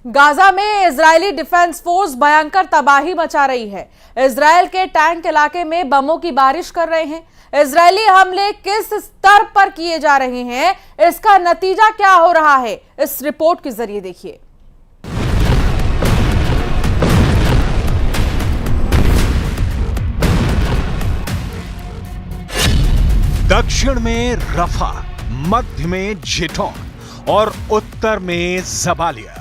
Gaza में Israeli defence force भयंकर तबाही मचा रही है। इजरायल के टैंक इलाके में बमों की बारिश कर रहे हैं। इजरायली हमले किस स्तर पर किए जा रहे हैं, इसका नतीजा क्या हो रहा है, इस रिपोर्ट के जरिए देखिए। दक्षिण में रफा, मध्य में जिटौन और उत्तर में जबालिया।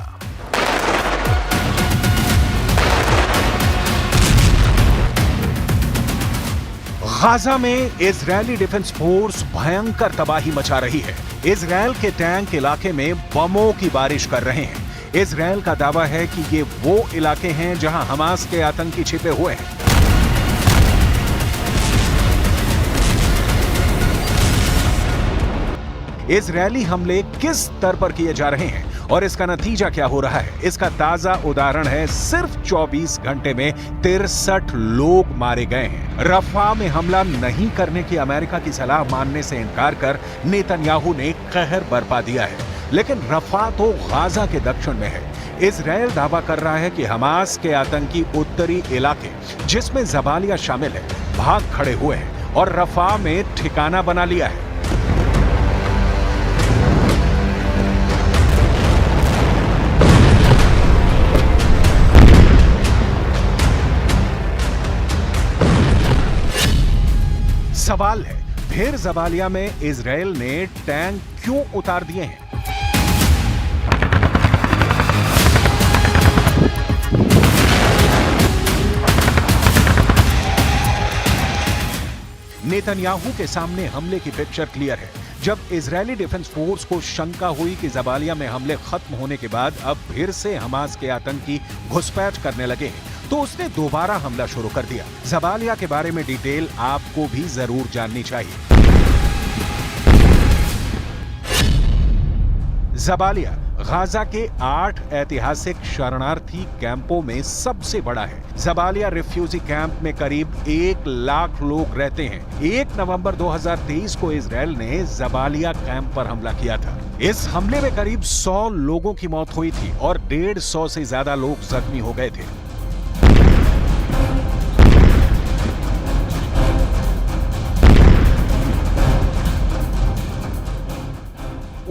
गाजा में इजरायली डिफेंस फोर्स भयंकर तबाही मचा रही है। इजरायल के टैंक इलाके में बमों की बारिश कर रहे हैं। इजरायल का दावा है कि ये वो इलाके हैं जहां हमास के आतंकी छिपे हुए हैं। इजरायली हमले किस स्तर पर किए जा रहे हैं और इसका नतीजा क्या हो रहा है, इसका ताजा उदाहरण है सिर्फ 24 घंटे में 63 लोग मारे गए हैं। रफा में हमला नहीं करने की अमेरिका की सलाह मानने से इनकार कर नेतन्याहू ने कहर बरपा दिया है। लेकिन रफा तो गाजा के दक्षिण में है। इजरायल दावा कर रहा है कि हमास के आतंकी उत्तरी इलाके, जिसमें जबालिया शामिल है, भाग खड़े हुए हैं और रफा में ठिकाना बना लिया है। सवाल है, फिर जबालिया में इजरायल ने टैंक क्यों उतार दिए हैं? नेतन्याहू के सामने हमले की पिक्चर क्लियर है। जब इजरायली डिफेंस फोर्स को शंका हुई कि जबालिया में हमले खत्म होने के बाद अब फिर से हमास के आतंकी घुसपैठ करने लगे हैं, तो उसने दोबारा हमला शुरू कर दिया। जबालिया के बारे में डिटेल आपको भी जरूर जाननी चाहिए। जबालिया गाजा के 8 ऐतिहासिक शरणार्थी कैंपों में सबसे बड़ा है। जबालिया रिफ्यूजी कैंप में करीब 1 लाख लोग रहते हैं। 1 नवंबर 2023 को इजरायल ने जबालिया कैंप पर हमला किया था। इस हमले में करीब 100 लोगों की मौत हुई थी और 150 से ज्यादा लोग जख्मी हो गए थे।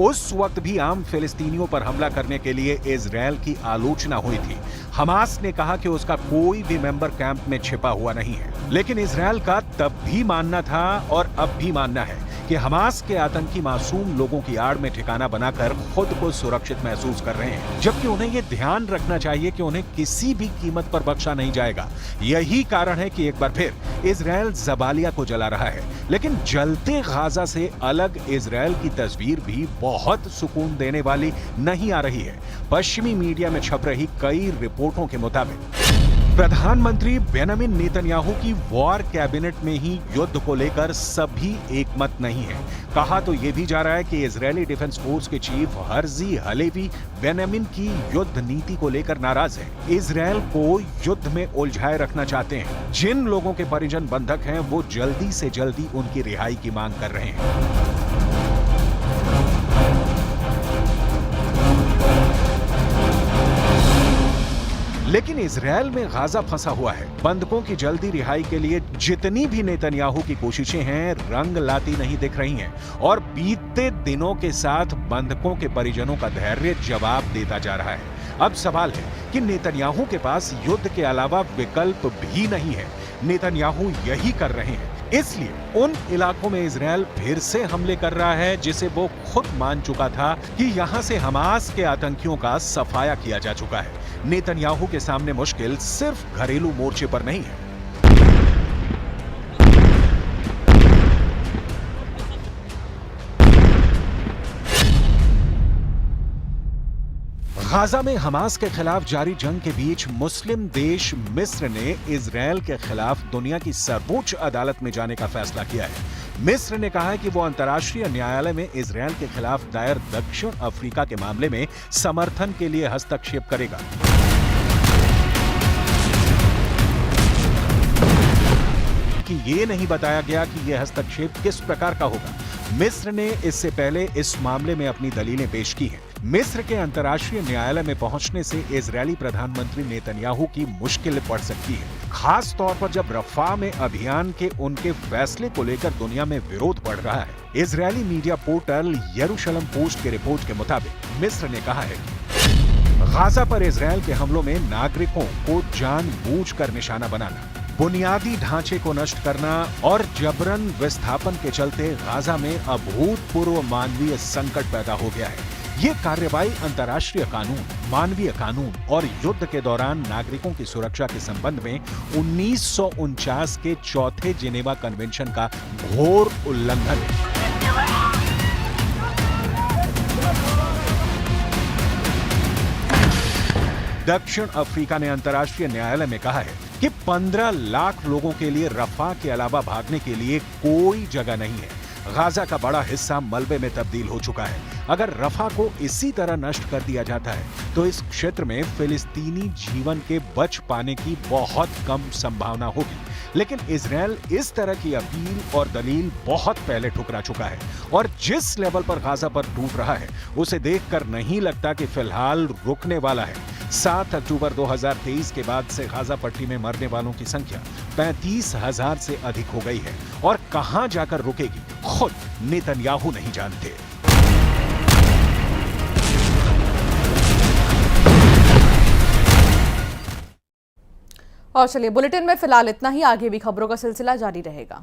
उस वक्त भी आम फिलिस्तीनियों पर हमला करने के लिए इजरायल की आलोचना हुई थी। हमास ने कहा कि उसका कोई भी मेंबर कैंप में छिपा हुआ नहीं है। लेकिन इजरायल का तब भी मानना था और अब भी मानना है कि हमास के आतंकी मासूम लोगों की आड़ में ठिकाना बनाकर खुद को सुरक्षित महसूस कर रहे हैं, जबकि उन्हें यह ध्यान रखना चाहिए कि उन्हें किसी भी कीमत पर बख्शा नहीं जाएगा। यही कारण है कि एक बार फिर इजरायल जबालिया को जला रहा है। लेकिन जलते गाजा से अलग इजरायल की तस्वीर भी बहुत सुकून देने वाली नहीं आ रही है। पश्चिमी मीडिया में छप रही कई रिपोर्टों के मुताबिक प्रधानमंत्री बेंजामिन नेतन्याहू की वॉर कैबिनेट में ही युद्ध को लेकर सभी एकमत नहीं है। कहा तो यह भी जा रहा है कि इजरायली डिफेंस फोर्स के चीफ हर्जी हलेवी बेंजामिन की युद्ध नीति को लेकर नाराज है। इजरायल को युद्ध में उलझाए रखना चाहते हैं। जिन लोगों के परिजन बंधक हैं, वो जल्दी से जल्दी उनकी रिहाई की मांग कर रहे हैं। लेकिन इजरायल में गाजा फंसा हुआ है। बंधकों की जल्दी रिहाई के लिए जितनी भी नेतन्याहू की कोशिशें हैं, रंग लाती नहीं दिख रही हैं और बीतते दिनों के साथ बंधकों के परिजनों का धैर्य जवाब देता जा रहा है। अब सवाल है कि नेतन्याहू के पास युद्ध के अलावा विकल्प भी नहीं है। नेतन्याहू यही कर रहे हैं। इसलिए उन इलाकों में इजरायल फिर से हमले कर रहा है, जिसे वो खुद मान चुका था कि यहां से हमास के आतंकियों का सफाया किया जा चुका है। नेतन्याहू के सामने मुश्किल सिर्फ घरेलू मोर्चे पर नहीं है। गाजा में हमास के खिलाफ जारी जंग के बीच मुस्लिम देश मिस्र ने इजरायल के खिलाफ दुनिया की सर्वोच्च अदालत में जाने का फैसला किया है। मिस्र ने कहा है कि वो अंतर्राष्ट्रीय न्यायालय में इजरायल के खिलाफ दायर दक्षिण अफ्रीका के मामले में समर्थन के लिए हस्तक्षेप करेगा। कि ये नहीं बताया गया कि यह हस्तक्षेप किस प्रकार का होगा। मिस्र ने इससे पहले इस मामले में अपनी दलीलें पेश की हैं। मिस्र के अंतर्राष्ट्रीय न्यायालय में पहुंचने से इजरायली प्रधानमंत्री नेतन्याहू की मुश्किल बढ़ सकती है, खास तौर पर जब रफा में अभियान के उनके फैसले को लेकर दुनिया में विरोध बढ़ रहा है। इजरायली मीडिया पोर्टल यरूशलम पोस्ट की रिपोर्ट के मुताबिक मिस्र ने कहा है कि गाजा पर इजरायल के हमलों में नागरिकों को जानबूझकर निशाना बनाना, बुनियादी ढांचे को नष्ट करना और जबरन विस्थापन के चलते गाजा में अभूतपूर्व मानवीय संकट पैदा हो गया है। ये कार्रवाई अंतर्राष्ट्रीय कानून, मानवीय कानून और युद्ध के दौरान नागरिकों की सुरक्षा के संबंध में 1949 के चौथे जिनेवा कन्वेंशन का घोर उल्लंघन है। दक्षिण अफ्रीका ने अंतर्राष्ट्रीय न्यायालय में कहा है कि 15 लाख लोगों के लिए रफा के अलावा भागने के लिए कोई जगह नहीं है। गाजा का बड़ा हिस्सा मलबे में तब्दील हो चुका है। अगर रफा को इसी तरह नष्ट कर दिया जाता है तो इस क्षेत्र में फिलिस्तीनी जीवन के बच पाने की बहुत कम संभावना होगी। लेकिन इजरायल इस तरह की अपील और दलील बहुत पहले ठुकरा चुका है और जिस लेवल पर गाजा पर टूट रहा है उसे देखकर नहीं लगता कि फिलहाल रुकने वाला है। 7 अक्टूबर 2023 के बाद से गाजा पट्टी में मरने वालों की संख्या 35,000 से अधिक हो गई है और कहां जाकर रुकेगी खुद नेतन्याहू नहीं जानते। और चलिए बुलेटिन में फिलहाल इतना ही, आगे भी खबरों का सिलसिला जारी रहेगा।